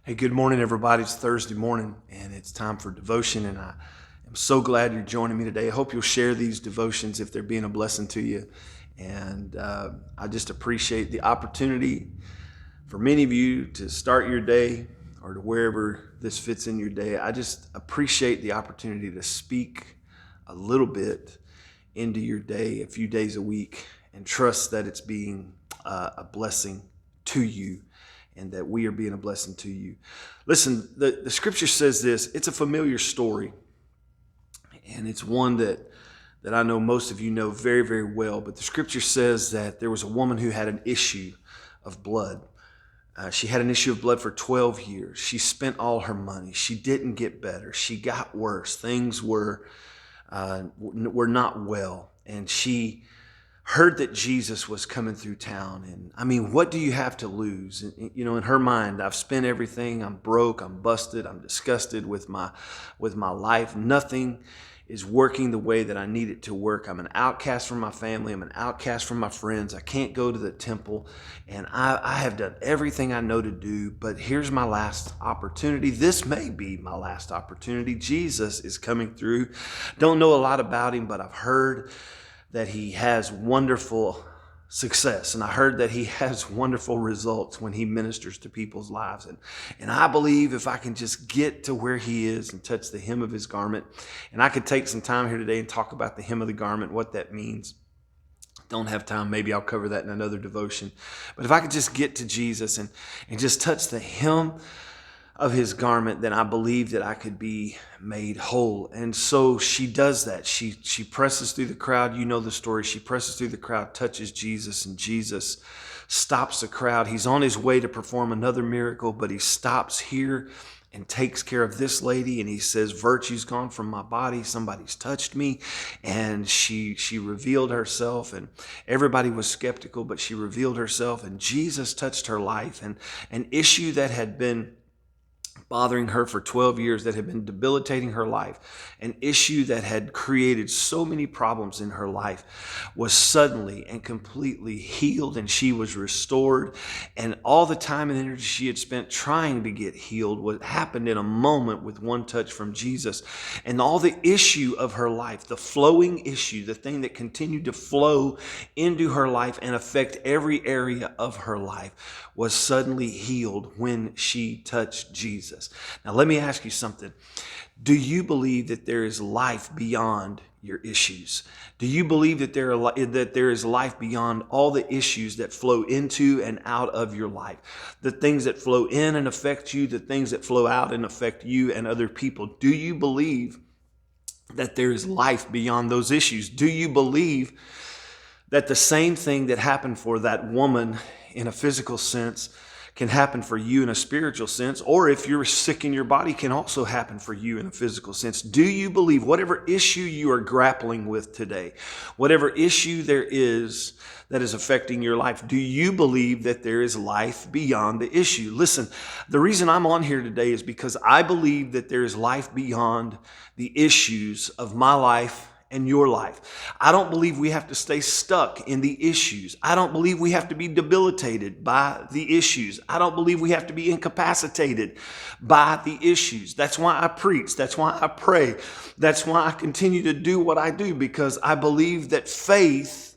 Hey, good morning, everybody. It's Thursday morning, and it's time for devotion, and I am so glad you're joining me today. I hope you'll share these devotions if they're being a blessing to you, and I just appreciate the opportunity for many of you to start your day or to wherever this fits in your day. I just appreciate the opportunity to speak a little bit into your day, a few days a week, and trust that it's being a blessing to you and that we are being a blessing to you. Listen, the scripture says this. It's a familiar story, and it's one that I know most of you know very, very well. But the scripture says that there was a woman who had an issue of blood. She had an issue of blood for 12 years. She spent all her money. She didn't get better. She got worse. Things were not well. And she heard that Jesus was coming through town. And I mean, what do you have to lose? And, you know, in her mind, I've spent everything. I'm broke. I'm busted. I'm disgusted with my life. Nothing is working the way that I need it to work. I'm an outcast from my family. I'm an outcast from my friends. I can't go to the temple. And I have done everything I know to do, but here's my last opportunity. This may be my last opportunity. Jesus is coming through. Don't know a lot about him, but I've heard that he has wonderful success. And I heard that he has wonderful results when he ministers to people's lives. And I believe if I can just get to where he is and touch the hem of his garment, and I could take some time here today and talk about the hem of the garment, what that means. Don't have time. Maybe I'll cover that in another devotion. But if I could just get to Jesus and just touch the hem of his garment, then I believe that I could be made whole. And so she does that. She presses through the crowd. You know the story. She presses through the crowd, touches Jesus, and Jesus stops the crowd. He's on his way to perform another miracle, but he stops here and takes care of this lady, and he says, virtue's gone from my body. Somebody's touched me. And she revealed herself, and everybody was skeptical, but she revealed herself, and Jesus touched her life. And an issue that had been bothering her for 12 years, that had been debilitating her life, an issue that had created so many problems in her life, was suddenly and completely healed, and she was restored. And all the time and energy she had spent trying to get healed, what happened in a moment with one touch from Jesus. And all the issue of her life, the flowing issue, the thing that continued to flow into her life and affect every area of her life, was suddenly healed when she touched Jesus. Now, let me ask you something. Do you believe that there is life beyond your issues? Do you believe that there is life beyond all the issues that flow into and out of your life? The things that flow in and affect you, the things that flow out and affect you and other people. Do you believe that there is life beyond those issues? Do you believe that the same thing that happened for that woman in a physical sense can happen for you in a spiritual sense, or if you're sick in your body, can also happen for you in a physical sense? Do you believe whatever issue you are grappling with today, whatever issue there is that is affecting your life, do you believe that there is life beyond the issue? Listen, the reason I'm on here today is because I believe that there is life beyond the issues of my life and your life. I don't believe we have to stay stuck in the issues. I don't believe we have to be debilitated by the issues. I don't believe we have to be incapacitated by the issues. That's why I preach. That's why I pray. That's why I continue to do what I do, because I believe that faith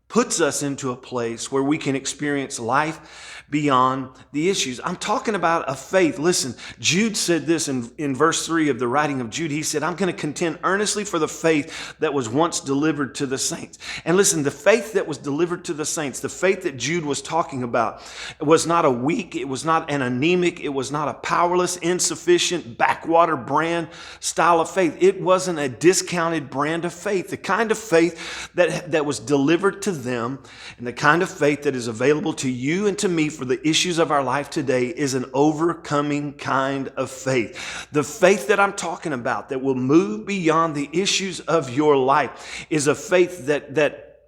puts us into a place where we can experience life beyond the issues. I'm talking about a faith. Listen, Jude said this in verse 3 of the writing of Jude. He said, I'm going to contend earnestly for the faith that was once delivered to the saints. And listen, the faith that was delivered to the saints, the faith that Jude was talking about, was not a weak, it was not an anemic, it was not a powerless, insufficient, backwater brand style of faith. It wasn't a discounted brand of faith. The kind of faith that was delivered to them, and the kind of faith that is available to you and to me for the issues of our life today, is an overcoming kind of faith. The faith that I'm talking about that will move beyond the issues of your life is a faith that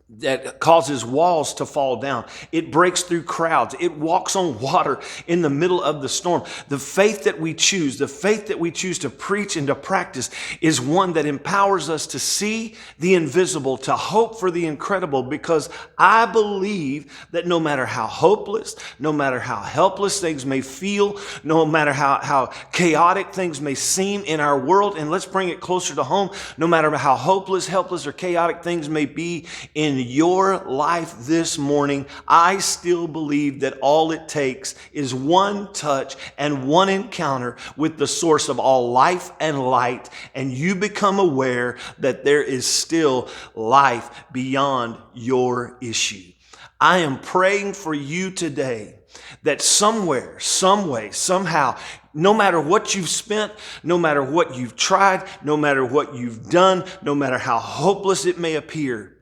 that causes walls to fall down. It breaks through crowds. It walks on water in the middle of the storm. The faith that we choose, to preach and to practice, is one that empowers us to see the invisible, to hope for the incredible, because I believe that no matter how hopeless, no matter how helpless things may feel, no matter how chaotic things may seem in our world, and let's bring it closer to home, no matter how hopeless, helpless, or chaotic things may be in your life this morning, I still believe that all it takes is one touch and one encounter with the source of all life and light, and you become aware that there is still life beyond your issue. I am praying for you today that somewhere, some way, somehow, no matter what you've spent, no matter what you've tried, no matter what you've done, no matter how hopeless it may appear,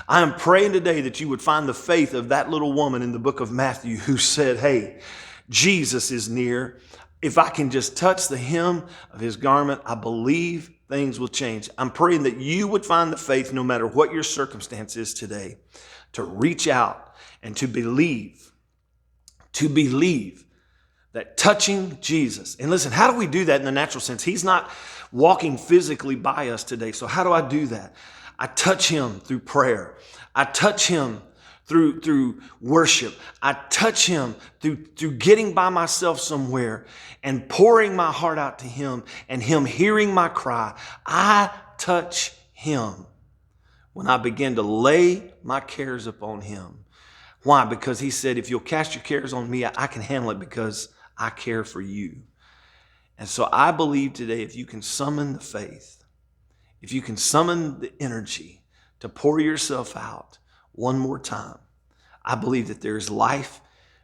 I am praying today that you would find the faith of that little woman in the book of Matthew who said, hey, Jesus is near. If I can just touch the hem of his garment, I believe things will change. I'm praying that you would find the faith, no matter what your circumstance is today, to reach out and to believe that touching Jesus. And listen, how do we do that in the natural sense? He's not walking physically by us today. So how do I do that? I touch him through prayer. I touch him through worship. I touch him through getting by myself somewhere and pouring my heart out to him and him hearing my cry. I touch him when I begin to lay my cares upon him. Why? Because he said, if you'll cast your cares on me, I can handle it because I care for you. And so I believe today, if you can summon the faith, if you can summon the energy to pour yourself out one more time, I believe that there is life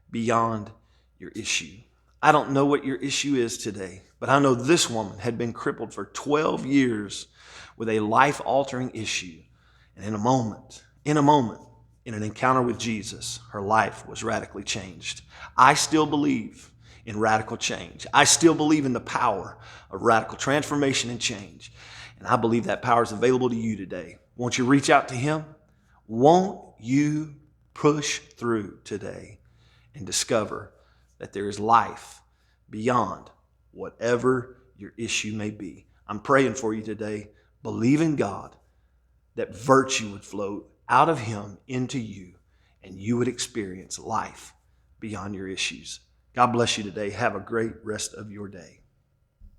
beyond your issue. I don't know what your issue is today, but I know this woman had been crippled for 12 years with a life-altering issue. And in a moment, in an encounter with Jesus, her life was radically changed. I still believe in radical change. I still believe in the power of radical transformation and change. And I believe that power is available to you today. Won't you reach out to him? Won't you push through today and discover that there is life beyond whatever your issue may be? I'm praying for you today. Believe in God that virtue would flow out of him into you and you would experience life beyond your issues. God bless you today. Have a great rest of your day.